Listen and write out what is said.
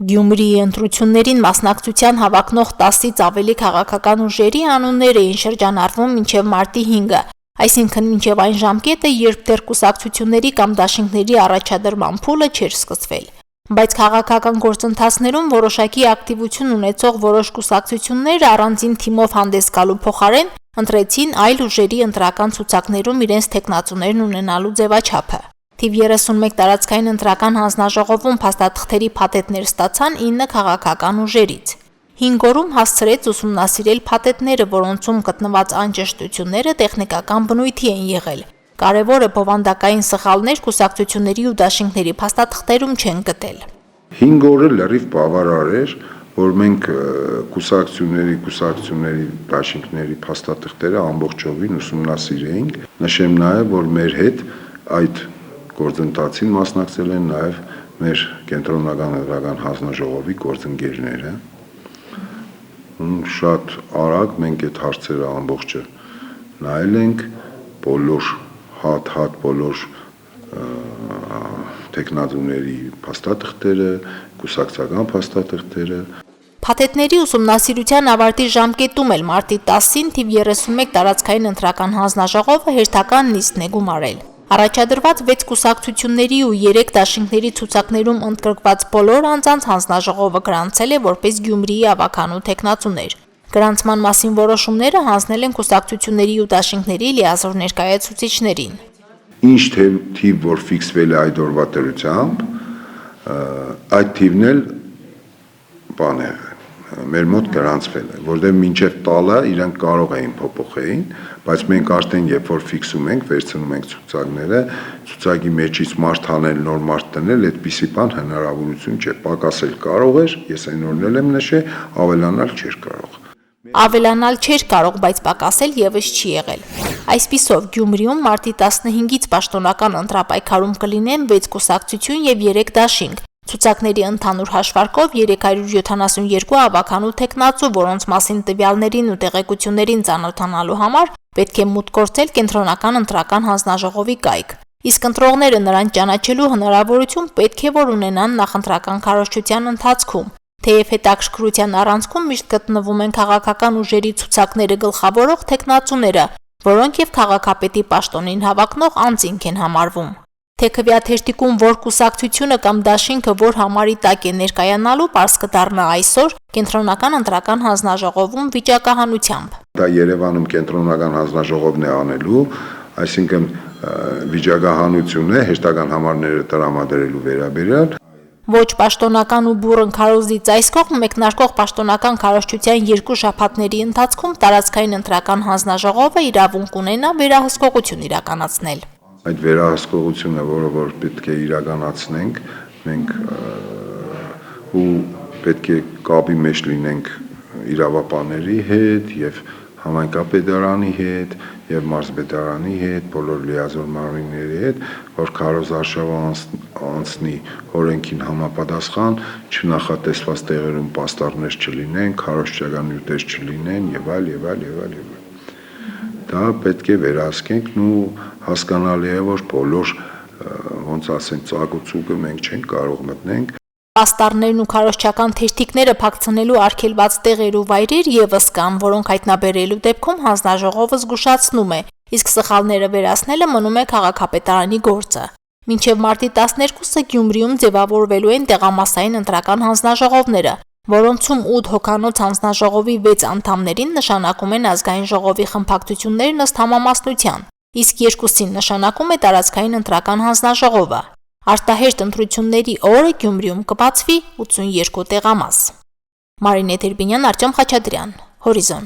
Գյումրիի ընտրություններին մասնակցության հավակնող 10-ից ավելի քաղաքական ուժերի անուններ էին շրջանառվում մինչև մարտի 5-ը, այսինքն մինչև այն ժամկետը, երբ դեռ կուսակցությունների կամ դաշինքների առաջադրման փուլը չէր սկսվել։ Բայց քաղաքական գործընթացներում որոշակի ակտիվություն ունեցող որոշ կուսակցություններ առանձին թիմով հանդես գալու փոխարեն ընտրեցին այլ ուժերի ընտրական ցուցակներում իրենց թեկնածուներն ունենալու ձևաչափը։ Թիվ 31 տարածքային ընտրական հանձնաժողովում փաստաթղթերի փաթեթներ ստացան 9 քաղաքական ուժերից։ 5 օրում հասցրեց ուսումնասիրել փաթեթները, որոնցում գտնված անճշտությունները տեխնիկական բնույթի են եղել։ Կարևորը բովանդակային սխալներ կուսակցությունների ու դաշինքների փաստաթղթերում չեն գտել։ 5 օրը լրիվ բավարար էր, որ մենք կուսակցությունների դաշինքների փաստաթղթերը ամբողջովին ուսումնասիրեինք։ Նշեմ նաև, որ մեր հետ այդ գործընթացին մասնակցել են նաև մեր կենտրոնական ընտրական հանձնաժողովի գործընկերները։ Շատ արագ մենք այդ հարցերը ամբողջը նայել ենք, բոլոր բոլոր տեխնատուների փաստաթղթերը, կուսակցական փաստաթղթերը։ Փաթեթների ուսումնասիրության ավարտի ժամկետում էլ մարտի 10-ին թիվ 31 տարածքային ընտրական հանձնաժողովը հերթական նիստն է գումարել։ Առաջադրված 6 կուսակցությունների ու 3 դաշինքների ցուցակներում ընդգրկված բոլոր անձանց հանձնաժողովը գրանցել է որպես Գյումրիի ավականու թեկնածուներ։ Գրանցման մասին որոշումները հանձնել են կուսակցությունների ու դաշինքների լիազոր ներկայացուցիչներին։ Ինչ թիվ որ ֆիքսվել է այդ օրվա դրությամբ, այդ թիվն էլ մեր մոտ գրանցվել է, որտեղ մինչև տալը իրենք կարող էին փոփոխեին, բայց մենք արդեն երբ որ ֆիքսում ենք, վերցնում ենք ցուցակները, ցուցակի մեջից մարդ հանել, նոր մարդ դնել, այդպիսի բան հնարավորություն չէ, պակասել կարող էր, ես այն օրն էլ եմ նշել, ավելանալ չէր կարող։ Ավելանալ չէր կարող, բայց պակասել եւս չի եղել։ Այսպիսով Գյումրիում մարտի 15-ից պաշտոնական ընտրապայքարում կլինեն 6 կուսակցություն եւ 3 դաշինք։ Ցուցակների ընդհանուր հաշվարկով 372 ավականու թեկնածու, որոնց մասին տվյալներին ու տեղեկություններին ծանոթանալու համար պետք է մուտք գործել կենտրոնական ընտրական հանձնաժողովի կայք։ Իսկ ընտրողները նրան ճանաչելու հնարավորություն պետք է որ ունենան նախընտրական քարոզչության ընթացքում։ Թեև հետաքրքրության առանցքում միշտ գտնվում են քաղաքական ուժերի ցուցակները գլխավորող թեկնածուները, որոնք եւ քաղաքապետի պաշտոնին հավակնող անձինք են համարվում։ Թեքվյա թերթիկում որ կուսակցությունը կամ դաշինքը որ համարի տակ է ներկայանալու, պարզ կդառնա այսօր կենտրոնական ընտրական հանձնաժողովում վիճակահանությամբ։ Դա Երևանում կենտրոնական հանձնաժողովն է անելու, այսինքն վիճակահանություն է հերթական համարները տրամադրելու վերաբերյալ։ Ոչ պաշտոնական ու բուռն քարոզից այս կողմ մեկնարկող պաշտոնական քարոզչության 2 շաբաթների ընթացքում տարածքային ընտրական հանձնաժողովը իրավունք ունենա վերահսկողություն իրականացնել։ Այդ վերահսկողությունը, որը պետք է իրականացնենք, մենք ու պետք է կապի մեջ լինենք իրավապահների հետ եւ համայնքապետարանի հետ եւ մարզպետարանի հետ, բոլոր լիազոր մարմինների հետ, որ քարոզարշավը անցնի օրենքին համապատասխան, չնախատեսված տեղերում պաստառներ չլինեն, քարոզչական նյութեր չլինեն եւ այլ։ Դա պետք է վերահսկենք ու հասկանալի է, որ բոլոր ոնց ասենք ծակուցուկը մենք չենք կարող մտնենք։ Պաստառներն ու քարոզչական թերթիկները փակցնելու արգելված տեղեր ու վայրեր եւս կան, որոնք հայտնաբերելու դեպքում հանձնաժողովը զգուշացնում է, իսկ սխալները վերացնելը մնում է քաղաքապետարանի գործը։ Մինչև մարտի 12-ը Գյումրիում ձևավորվելու են տեղամասային ընտրական հանձնաժողովները, որոնցում 8 հոգանոց հանձնաժողովի 6 անդամներին նշանակում են ազգային ժողովի խմբակցություններն ըստ համամասնության, իսկ 2-ին նշանակում է տարածքային ընտրական հանձնաժողովը։ Արտահերթ ընտրությունների օրը Գյումրիում կբացվի 82 տեղամաս։ Մարինե Տերբինյան, Արտյոմ Խաչատրյան, Հորիզոն։